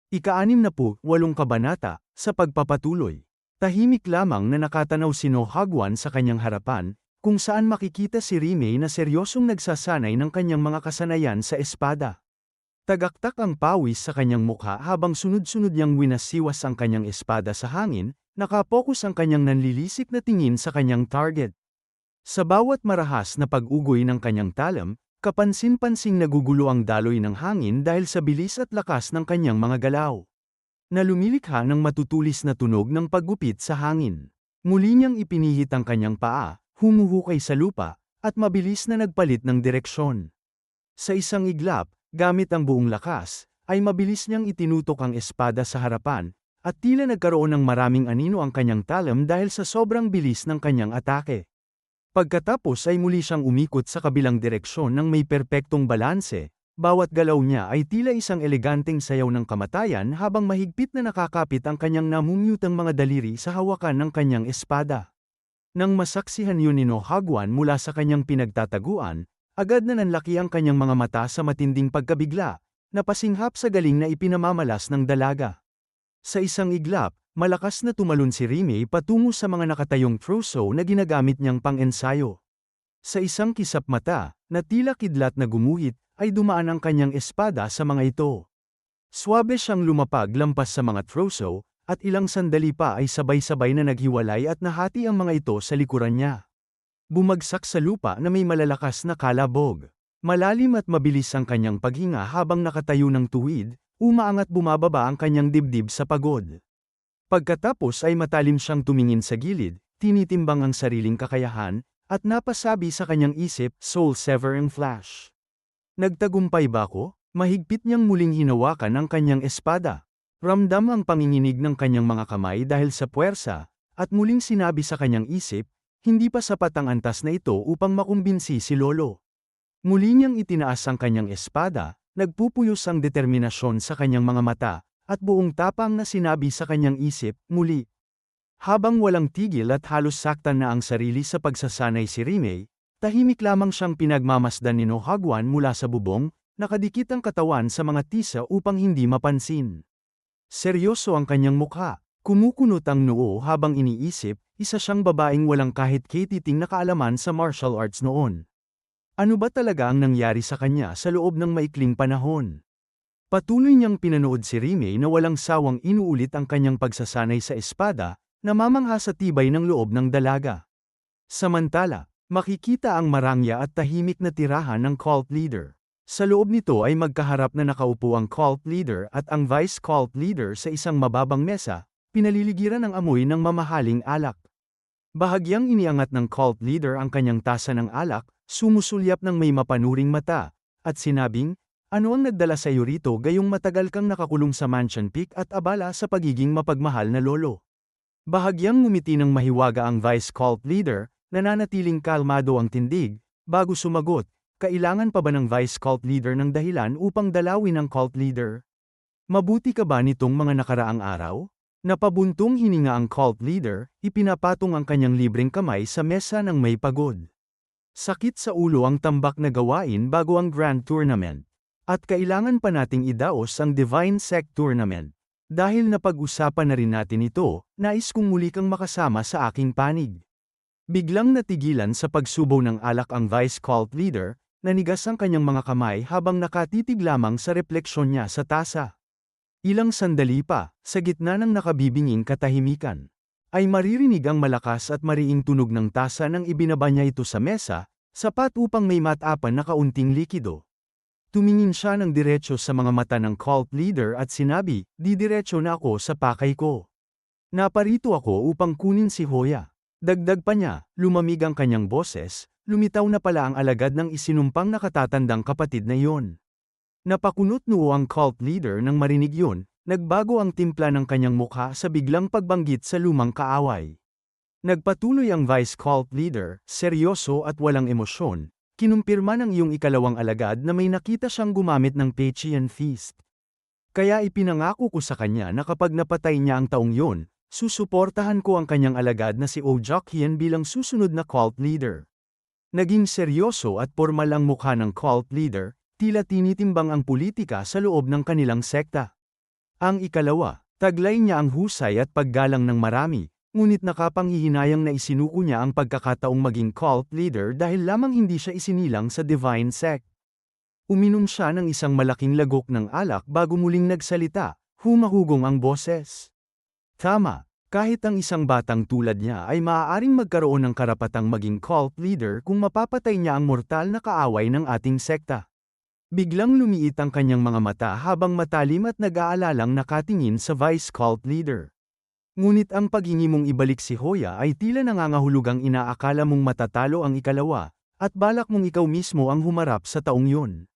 Ika-68 kabanata, sa pagpapatuloy. Tahimik lamang na nakatanaw si No Hagwan sa kanyang harapan, kung saan makikita si Rime na seryosong nagsasanay ng kanyang mga kasanayan sa espada. Tagaktak ang pawis sa kanyang mukha habang sunod-sunod niyang winasiwas ang kanyang espada sa hangin, nakapokus ang kanyang nanlilisik na tingin sa kanyang target. Sa bawat marahas na pag-ugoy ng kanyang talam, kapansin-pansing nagugulo ang daloy ng hangin dahil sa bilis at lakas ng kanyang mga galaw. Na lumilikha ng matutulis na tunog ng paggupit sa hangin. Muli niyang ipinihit ang kanyang paa, humuhukay sa lupa, at mabilis na nagpalit ng direksyon. Sa isang iglap, gamit ang buong lakas, ay mabilis niyang itinutok ang espada sa harapan, at tila nagkaroon ng maraming anino ang kanyang talam dahil sa sobrang bilis ng kanyang atake. Pagkatapos ay muli siyang umikot sa kabilang direksyon ng may perpektong balanse, bawat galaw niya ay tila isang eleganteng sayaw ng kamatayan habang mahigpit na nakakapit ang kanyang namumutang mga daliri sa hawakan ng kanyang espada. Nang masaksihan yun ni No Hagwan mula sa kanyang pinagtataguan, agad na nanlaki ang kanyang mga mata sa matinding pagkabigla, napasinghap sa galing na ipinamamalas ng dalaga. Sa isang iglap, malakas na tumalon si Rime patungo sa mga nakatayong troso na ginagamit niyang pang-ensayo. Sa isang kisap mata, na tila kidlat na gumuhit, ay dumaan ang kanyang espada sa mga ito. Swabe siyang lumapag lampas sa mga troso, at ilang sandali pa ay sabay-sabay na naghiwalay at nahati ang mga ito sa likuran niya. Bumagsak sa lupa na may malalakas na kalabog. Malalim at mabilis ang kanyang paghinga habang nakatayo ng tuwid, umaangat bumababa ang kanyang dibdib sa pagod. Pagkatapos ay matalim siyang tumingin sa gilid, tinitimbang ang sariling kakayahan, at napasabi sa kanyang isip, soul-severing flash. Nagtagumpay ba ako? Mahigpit niyang muling hinawakan ang kanyang espada. Ramdam ang panginginig ng kanyang mga kamay dahil sa puwersa, at muling sinabi sa kanyang isip, hindi pa sapat ang antas na ito upang makumbinsi si Lolo. Muli niyang itinaas ang kanyang espada, nagpupuyos ang determinasyon sa kanyang mga mata, at buong tapang na sinabi sa kanyang isip, muli. Habang walang tigil at halos saktan na ang sarili sa pagsasanay si Rime, tahimik lamang siyang pinagmamasdan ni No Hagwan mula sa bubong, nakadikit ang katawan sa mga tisa upang hindi mapansin. Seryoso ang kanyang mukha, kumukunot ang noo habang iniisip, isa siyang babaeng walang kahit katiting na kaalaman sa martial arts noon. Ano ba talaga ang nangyari sa kanya sa loob ng maikling panahon? Patuloy niyang pinanood si Rime na walang sawang inuulit ang kanyang pagsasanay sa espada, namamangha sa tibay ng loob ng dalaga. Samantala, makikita ang marangya at tahimik na tirahan ng cult leader. Sa loob nito ay magkaharap na nakaupo ang cult leader at ang vice cult leader sa isang mababang mesa, pinaliligiran ng amoy ng mamahaling alak. Bahagyang iniangat ng cult leader ang kanyang tasa ng alak, sumusulyap ng may mapanuring mata, at sinabing, ano ang nagdala sa iyo rito gayong matagal kang nakakulong sa Mansion Peak at abala sa pagiging mapagmahal na lolo? Bahagyang ngumiti ng mahiwaga ang vice cult leader, nananatiling kalmado ang tindig, bago sumagot, kailangan pa ba ng vice cult leader ng dahilan upang dalawin ang cult leader? Mabuti ka ba nitong mga nakaraang araw? Napabuntong hininga ang cult leader, ipinapatong ang kanyang libreng kamay sa mesa ng may pagod. Sakit sa ulo ang tambak na gawain bago ang Grand Tournament. At kailangan pa nating idaos ang Divine Sect Tournament. Dahil napag-usapan na rin natin ito, nais kong muli kang makasama sa aking panig. Biglang natigilan sa pagsubaw ng alak ang vice cult leader, nanigas ang kanyang mga kamay habang nakatitig lamang sa refleksyon niya sa tasa. Ilang sandali pa, sa gitna ng nakabibinging katahimikan, ay maririnig ang malakas at mariing tunog ng tasa nang ibinaba niya ito sa mesa, sapat upang may matapan na kaunting likido. Tumingin siya ng diretso sa mga mata ng cult leader at sinabi, didiretso na ako sa pakay ko. Naparito ako upang kunin si Hoya. Dagdag pa niya, lumamig ang kanyang boses, lumitaw na pala ang alagad ng isinumpang nakatatandang kapatid na iyon. Napakunot noo ang cult leader nang marinig yun, nagbago ang timpla ng kanyang mukha sa biglang pagbanggit sa lumang kaaway. Nagpatuloy ang vice cult leader, seryoso at walang emosyon. Kinumpirma ng iyong ikalawang alagad na may nakita siyang gumamit ng Pechean Feast. Kaya ipinangako ko sa kanya na kapag napatay niya ang taong yun, susuportahan ko ang kanyang alagad na si Ojokhian bilang susunod na cult leader. Naging seryoso at pormal ang mukha ng cult leader, tila tinitimbang ang politika sa loob ng kanilang sekta. Ang ikalawa, taglay niya ang husay at paggalang ng marami, ngunit nakapanghihinayang na isinuko niya ang pagkakataong maging cult leader dahil lamang hindi siya isinilang sa divine sect. Uminom siya ng isang malaking lagok ng alak bago muling nagsalita, humahugong ang boses. Tama, kahit ang isang batang tulad niya ay maaaring magkaroon ng karapatang maging cult leader kung mapapatay niya ang mortal na kaaway ng ating sekta. Biglang lumiit ang kanyang mga mata habang matalim at nag-aalalang nakatingin sa vice cult leader. Ngunit ang paghingi mong ibalik si Hoya ay tila nangangahulugang inaakala mong matatalo ang ikalawa, at balak mong ikaw mismo ang humarap sa taong yun.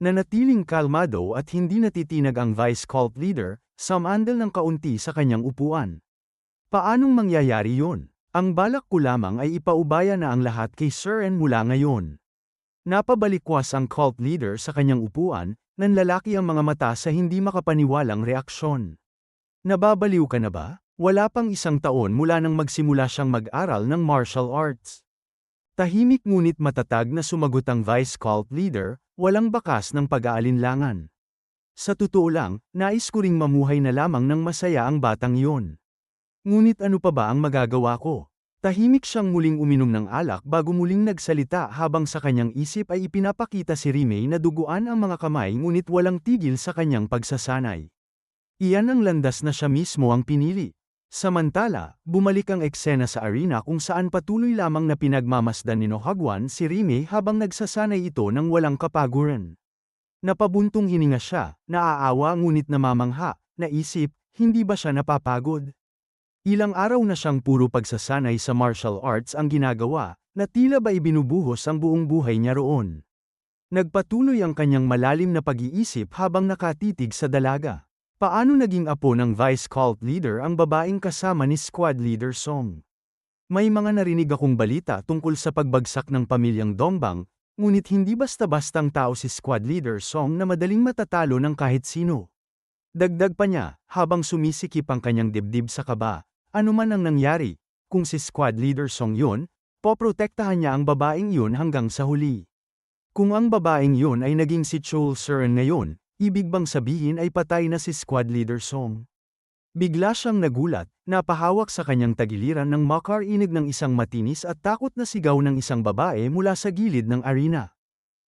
Nanatiling kalmado at hindi natitinag ang vice cult leader, sumandal ng kaunti sa kanyang upuan. Paanong mangyayari yun? Ang balak ko lamang ay ipaubaya na ang lahat kay Sir N mula ngayon. Napabalikwas ang cult leader sa kanyang upuan, nanlalaki ang mga mata sa hindi makapaniwalang reaksyon. Nababaliw ka na ba? Wala pang isang taon mula nang magsimula siyang mag-aral ng martial arts. Tahimik ngunit matatag na sumagot ang vice cult leader, walang bakas ng pag-aalinlangan. Sa totoo lang, nais ko ring mamuhay na lamang ng masaya ang batang iyon. Ngunit ano pa ba ang magagawa ko? Tahimik siyang muling uminom ng alak bago muling nagsalita habang sa kanyang isip ay ipinapakita si Rimei na duguan ang mga kamay ngunit walang tigil sa kanyang pagsasanay. Iyan ang landas na siya mismo ang pinili. Samantala, bumalik ang eksena sa arena kung saan patuloy lamang na pinagmamasdan ni Nohagwan si Rimei habang nagsasanay ito ng walang kapaguran. Napabuntong hininga siya, naaawa ngunit namamangha, naisip, hindi ba siya napapagod? Ilang araw na siyang puro pagsasanay sa martial arts ang ginagawa, na tila ba ibinubuhos ang buong buhay niya roon. Nagpatuloy ang kanyang malalim na pag-iisip habang nakatitig sa dalaga. Paano naging apo ng vice cult leader ang babaeng kasama ni squad leader Song? May mga narinig akong balita tungkol sa pagbagsak ng pamilyang Dongbang, ngunit hindi basta-bastang tao si squad leader Song na madaling matatalo ng kahit sino. Dagdag pa niya, habang sumisikip ang kanyang dibdib sa kaba, ano man ang nangyari, kung si squad leader Song yun, poprotektahan niya ang babaeng yun hanggang sa huli. Kung ang babaeng yun ay naging si Chol Suren ngayon, ibig bang sabihin ay patay na si squad leader Song? Bigla siyang nagulat, napahawak sa kanyang tagiliran ng makarinig ng isang matinis at takot na sigaw ng isang babae mula sa gilid ng arena.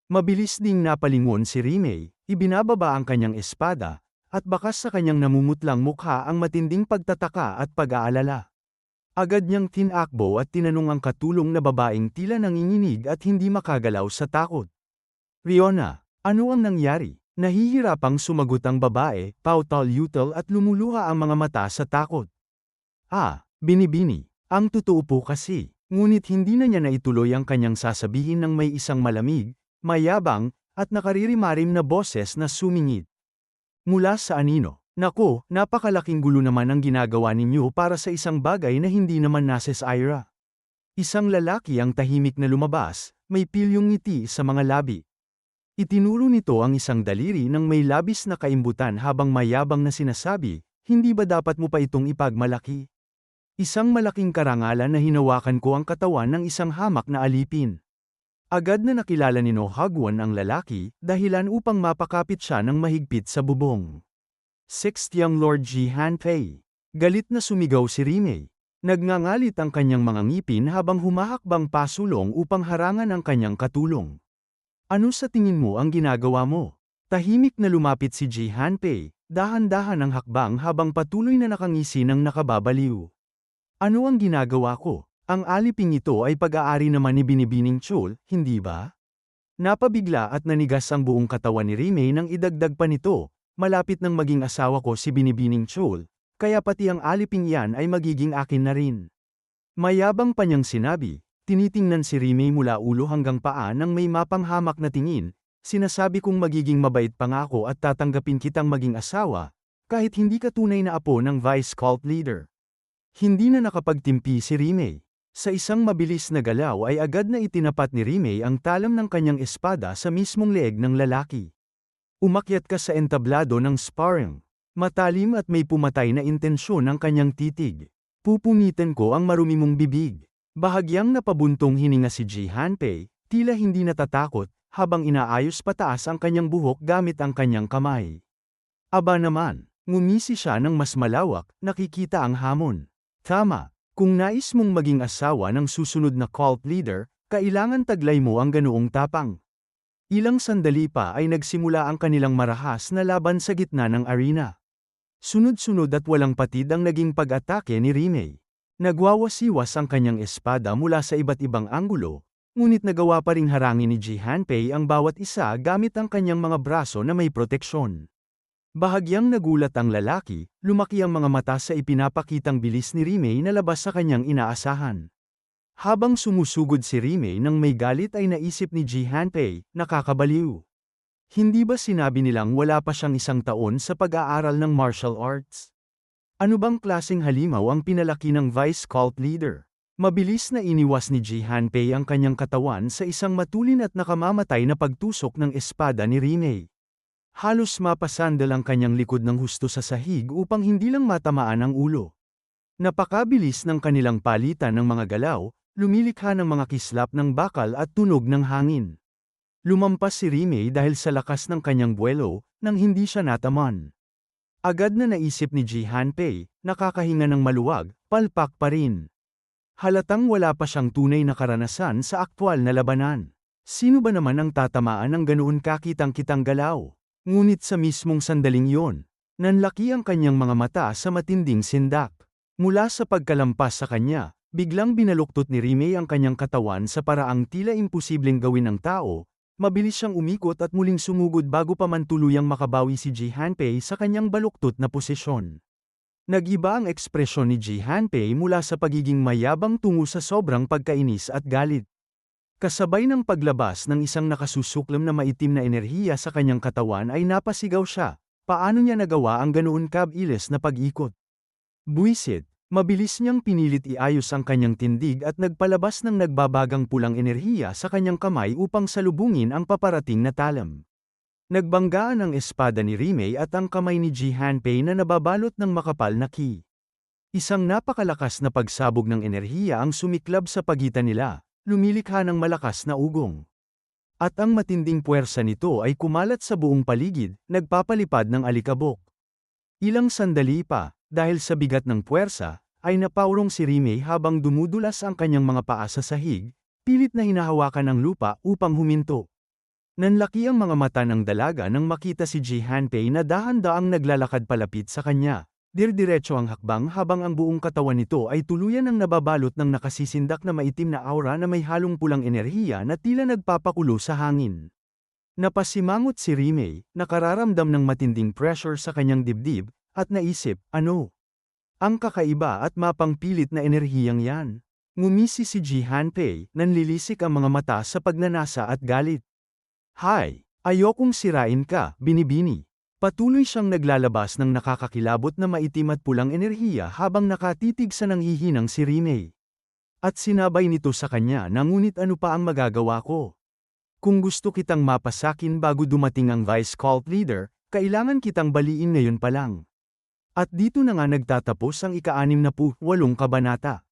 Mabilis ding napalingon si Rimei, ibinababa ang kanyang espada, at bakas sa kanyang namumutlang mukha ang matinding pagtataka at pag-aalala. Agad niyang tinakbo at tinanong ang katulong na babaeng tila nanginginig at hindi makagalaw sa takot. Riona, ano ang nangyari? Nahihirapang sumagot ang babae, pautal-utal at lumuluha ang mga mata sa takot. Binibini. Ang totoo po kasi, ngunit hindi na niya naituloy ang kanyang sasabihin nang may isang malamig, mayabang, at nakaririmarim na boses na sumingit. Mula sa anino, nako, napakalaking gulo naman ang ginagawa ninyo para sa isang bagay na hindi naman nasesayra. Isang lalaki ang tahimik na lumabas, may pilyong ngiti sa mga labi. Itinuro nito ang isang daliri ng may labis na kaimbutan habang mayabang na sinasabi, hindi ba dapat mo pa itong ipagmalaki? Isang malaking karangalan na hinawakan ko ang katawan ng isang hamak na alipin. Agad na nakilala ni Nohagwan ang lalaki, dahilan upang mapakapit siya ng mahigpit sa bubong. 6th Young Lord Ji Hanpei. Galit na sumigaw si Rimei. Nagngangalit ang kanyang mga ngipin habang humahakbang pasulong upang harangan ang kanyang katulong. Ano sa tingin mo ang ginagawa mo? Tahimik na lumapit si Ji Hanpei, dahan-dahan ang hakbang habang patuloy na nakangisi ng nakababaliw. Ano ang ginagawa ko? Ang aliping ito ay pag-aari naman ni Binibining Chol, hindi ba? Napabigla at nanigas ang buong katawan ni Rimei nang idagdag pa nito, malapit nang maging asawa ko si Binibining Chol, kaya pati ang aliping yan ay magiging akin na rin. Mayabang pa niyang sinabi, tinitingnan si Rimei mula ulo hanggang paa nang may mapanghamak na tingin, sinasabi kong magiging mabait pa nga ako at tatanggapin kitang maging asawa, kahit hindi ka tunay na apo ng vice cult leader. Hindi na nakapagtimpi si Rimei. Sa isang mabilis na galaw ay agad na itinapat ni Rimei ang talam ng kanyang espada sa mismong leeg ng lalaki. Umakyat ka sa entablado ng sparring. Matalim at may pumatay na intensyon ang kanyang titig. Pupunitin ko ang marumi mong bibig. Bahagyang napabuntong hininga si Ji Hanpei, tila hindi natatakot, habang inaayos pataas ang kanyang buhok gamit ang kanyang kamay. Aba naman, Ngumisi siya ng mas malawak, nakikita ang hamon. Tama, kung nais mong maging asawa ng susunod na cult leader, kailangan taglay mo ang ganoong tapang. Ilang sandali pa ay nagsimula ang kanilang marahas na laban sa gitna ng arena. Sunod-sunod at walang patid ang naging pag-atake ni Rime. Nagwawasiwas ang kanyang espada mula sa iba't ibang anggulo, ngunit nagawa pa ring harangin ni Jihanpei ang bawat isa gamit ang kanyang mga braso na may proteksyon. Bahagyang nagulat ang lalaki, lumaki ang mga mata sa ipinapakitang bilis ni Rime na labas sa kanyang inaasahan. Habang sumusugod si Rime nang may galit ay naisip ni Jihanpei, nakakabaliw. Hindi ba sinabi nilang wala pa siyang 1 taon sa pag-aaral ng martial arts? Ano bang klaseng halimaw ang pinalaki ng vice cult leader? Mabilis na iniwas ni Jihanpei ang kanyang katawan sa isang matulin at nakamamatay na pagtusok ng espada ni Rime. Halos mapasandal ang kanyang likod ng husto sa sahig upang hindi lang matamaan ang ulo. Napakabilis ng kanilang palitan ng mga galaw, lumilikha ng mga kislap ng bakal at tunog ng hangin. Lumampas si Rime dahil sa lakas ng kanyang buwelo, nang hindi siya nataman. Agad na naisip ni Jihanpei, nakakahinga ng maluwag, palpak pa rin. Halatang wala pa siyang tunay na karanasan sa aktwal na labanan. Sino ba naman ang tatamaan ng ganoon kakitang-kitang galaw? Ngunit sa mismong sandaling iyon, nanlaki ang kanyang mga mata sa matinding sindak. Mula sa pagkalampas sa kanya, biglang binaluktot ni Rime ang kanyang katawan sa paraang tila imposibleng gawin ng tao, mabilis siyang umikot at muling sumugod bago pa man tuluyang makabawi si Jihanpei sa kanyang baluktot na posisyon. Nag-iba ang ekspresyon ni Jihanpei mula sa pagiging mayabang tungo sa sobrang pagkainis at galit. Kasabay ng paglabas ng isang nakasusuklam na maitim na enerhiya sa kanyang katawan ay napasigaw siya, paano niya nagawa ang ganoon kabilis na pag-ikot? Buwisit, mabilis niyang pinilit iayos ang kanyang tindig at nagpalabas ng nagbabagang pulang enerhiya sa kanyang kamay upang salubungin ang paparating na talam. Nagbanggaan ang espada ni Rime at ang kamay ni Jihanpei na nababalot ng makapal na ki. Isang napakalakas na pagsabog ng enerhiya ang sumiklab sa pagitan nila, lumilikha ng malakas na ugong. At ang matinding puwersa nito ay kumalat sa buong paligid, nagpapalipad ng alikabok. Ilang sandali pa, dahil sa bigat ng puwersa, ay napaurong si Rime habang dumudulas ang kanyang mga paa sa sahig, pilit na hinahawakan ang lupa upang huminto. Nanlaki ang mga mata ng dalaga nang makita si Jihanpei na dahan-daang naglalakad palapit sa kanya. Dirdiretso ang hakbang habang ang buong katawan nito ay tuluyan ng nababalot ng nakasisindak na maitim na aura na may halong pulang enerhiya na tila nagpapakulo sa hangin. Napasimangot si Rime, nakararamdam ng matinding pressure sa kanyang dibdib, at naisip, ano? Ang kakaiba at mapangpilit na enerhiyang yan. Ngumisi si Jihanpei, nanlilisik ang mga mata sa pagnanasa at galit. Hay, ayokong sirain ka, binibini. Patuloy siyang naglalabas ng nakakakilabot na maitim at pulang enerhiya habang nakatitig sa nanghihinang si Rime. At sinabay nito sa kanya na ngunit ano pa ang magagawa ko? Kung gusto kitang mapasakin bago dumating ang vice cult leader, kailangan kitang baliin ngayon pa lang. At dito na nga nagtatapos ang ika-68 kabanata.